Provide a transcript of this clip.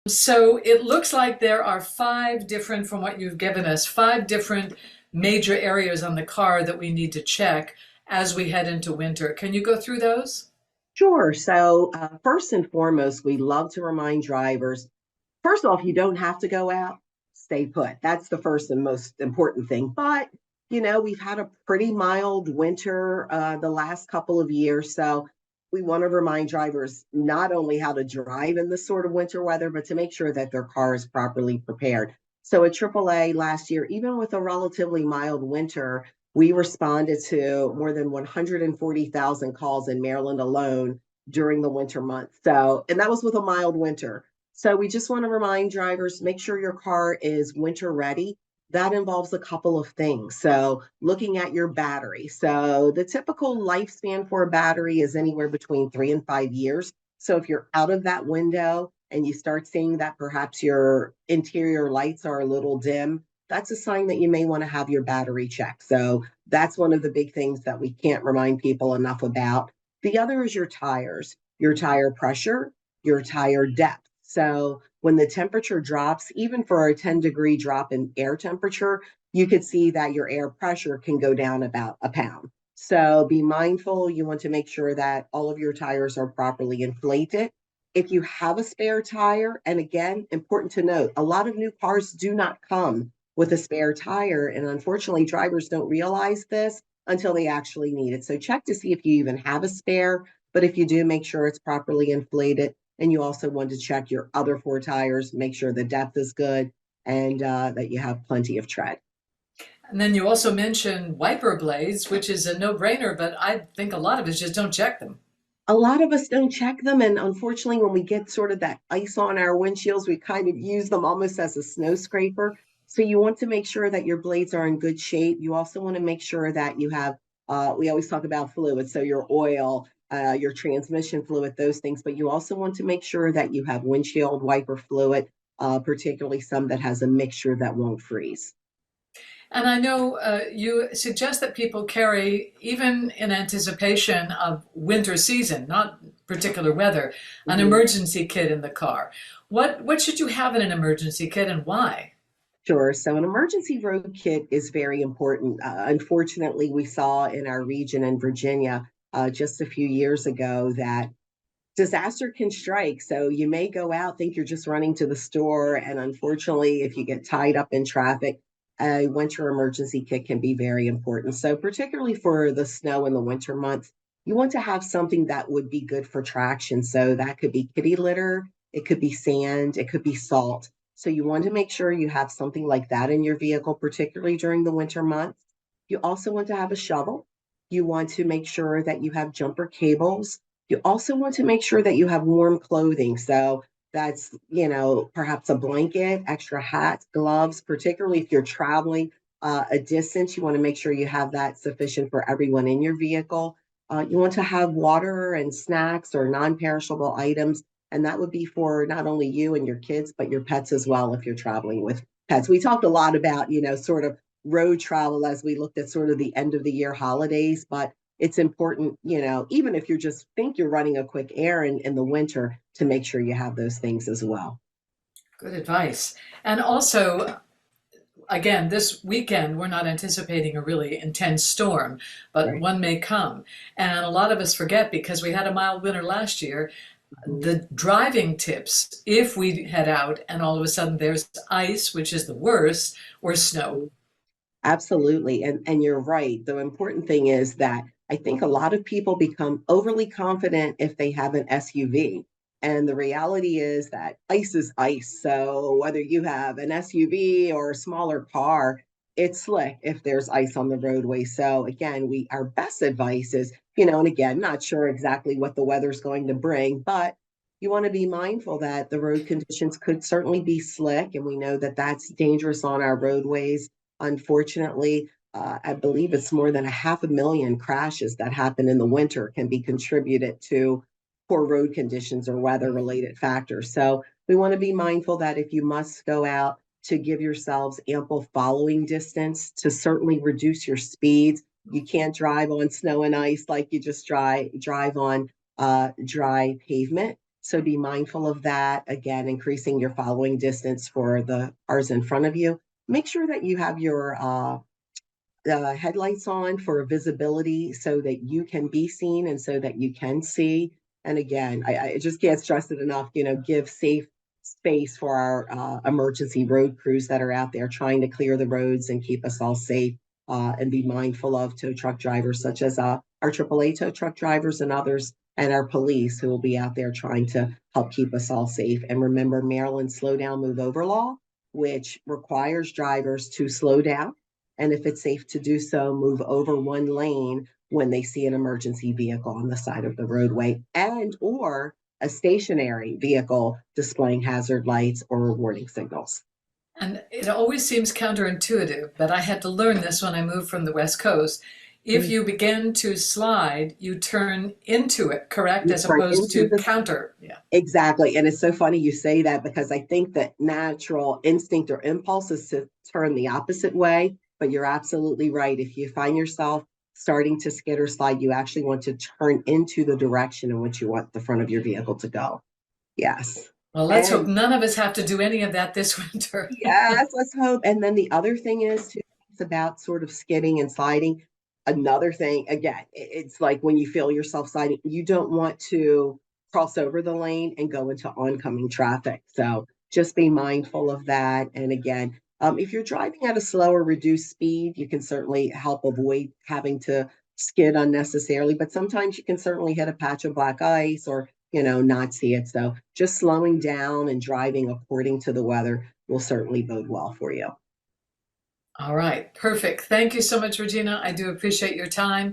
So it looks like there are five different, from what you've given us, five different major areas on the car that we need to check as we head into winter. Can you go through those? Sure. First and foremost, we love to remind drivers first off, you don't have to go out, stay put. That's the first and most important thing. But, we've had a pretty mild winter the last couple of years. So, we want to remind drivers not only how to drive in this sort of winter weather, but to make sure that their car is properly prepared. So, at AAA last year, even with a relatively mild winter, we responded to more than 140,000 calls in Maryland alone during the winter months. And that was with a mild winter. So we just want to remind drivers, make sure your car is winter ready. That involves a couple of things. So looking at your battery. So the typical lifespan for a battery is anywhere between 3 and 5 years. So if you're out of that window and you start seeing that perhaps your interior lights are a little dim, that's a sign that you may want to have your battery checked. So that's one of the big things that we can't remind people enough about. The other is your tire pressure, your tire depth. So when the temperature drops, even for a 10-degree drop in air temperature, you could see that your air pressure can go down about a pound. So be mindful. You want to make sure that all of your tires are properly inflated. If you have a spare tire, and again, important to note, a lot of new cars do not come with a spare tire. And unfortunately, drivers don't realize this until they actually need it. So check to see if you even have a spare. But if you do, make sure it's properly inflated. And you also want to check your other four tires, make sure the depth is good and that you have plenty of tread. And then you also mentioned wiper blades, which is a no-brainer, but I think a lot of us just don't check them. A lot of us don't check them. And unfortunately, when we get sort of that ice on our windshields, we kind of use them almost as a snow scraper. So you want to make sure that your blades are in good shape. You also want to make sure that you have, we always talk about fluid, so your oil, your transmission fluid, those things, but you also want to make sure that you have windshield wiper fluid, particularly some that has a mixture that won't freeze. And I know you suggest that people carry, even in anticipation of winter season, not particular weather, an Mhm. emergency kit in the car. What should you have in an emergency kit and why? Sure. So, an emergency road kit is very important. Unfortunately, we saw in our region in Virginia just a few years ago that disaster can strike. So, you may go out, think you're just running to the store. And unfortunately, if you get tied up in traffic, a winter emergency kit can be very important. So, particularly for the snow in the winter months, you want to have something that would be good for traction. So, that could be kitty litter, it could be sand, it could be salt. So you want to make sure you have something like that in your vehicle, particularly during the winter months. You also want to have a shovel. You want to make sure that you have jumper cables. You also want to make sure that you have warm clothing. So that's, perhaps a blanket, extra hats, gloves, particularly if you're traveling a distance. You want to make sure you have that sufficient for everyone in your vehicle. You want to have water and snacks or non perishable items, and that would be for not only you and your kids, but your pets as well if you're traveling with pets. We talked a lot about, sort of road travel as we looked at sort of the end of the year holidays, but it's important, even if you just think you're running a quick errand in the winter, to make sure you have those things as well. Good advice. And also, again, this weekend, we're not anticipating a really intense storm, but Right. one may come. And a lot of us forget because we had a mild winter last year, Mhm. the driving tips if we head out and all of a sudden there's ice, which is the worst, or snow. Absolutely. And you're right. The important thing is that I think a lot of people become overly confident if they have an SUV. And the reality is that ice is ice. So whether you have an SUV or a smaller car, it's slick if there's ice on the roadway. So again, we our best advice is, and again, not sure exactly what the weather's going to bring, but you want to be mindful that the road conditions could certainly be slick, and we know that that's dangerous on our roadways. Unfortunately, I believe it's more than a half a million crashes that happen in the winter can be contributed to poor road conditions or weather related factors. So we want to be mindful that if you must go out, to give yourselves ample following distance to certainly reduce your speeds. You can't drive on snow and ice like you just drive on dry pavement. So be mindful of that. Again, increasing your following distance for the cars in front of you. Make sure that you have your headlights on for visibility so that you can be seen and so that you can see. And again, I just can't stress it enough, give safe space for our emergency road crews that are out there trying to clear the roads and keep us all safe, and be mindful of tow truck drivers such as our AAA tow truck drivers and others, and our police who will be out there trying to help keep us all safe. And remember Maryland's slow down, move over law, which requires drivers to slow down, and if it's safe to do so, move over one lane when they see an emergency vehicle on the side of the roadway, and or a stationary vehicle displaying hazard lights or warning signals. And it always seems counterintuitive, but I had to learn this when I moved from the West Coast. If you begin to slide, you turn into it, correct? You As turn opposed into to the counter. Yeah. Exactly. And it's so funny you say that because I think that natural instinct or impulse is to turn the opposite way. But you're absolutely right. If you find yourself starting to skid or slide, you actually want to turn into the direction in which you want the front of your vehicle to go. Yes. Well, let's hope And none of us have to do any of that this winter. yes, let's hope. And then the other thing is too, it's about sort of skidding and sliding. Another thing, again, it's like when you feel yourself sliding, you don't want to cross over the lane and go into oncoming traffic. So just be mindful of that. And again, if you're driving at a slower, reduced speed, you can certainly help avoid having to skid unnecessarily. But sometimes you can certainly hit a patch of black ice or not see it. So just slowing down and driving according to the weather will certainly bode well for you. All right, perfect. Thank you so much, Regina. I do appreciate your time.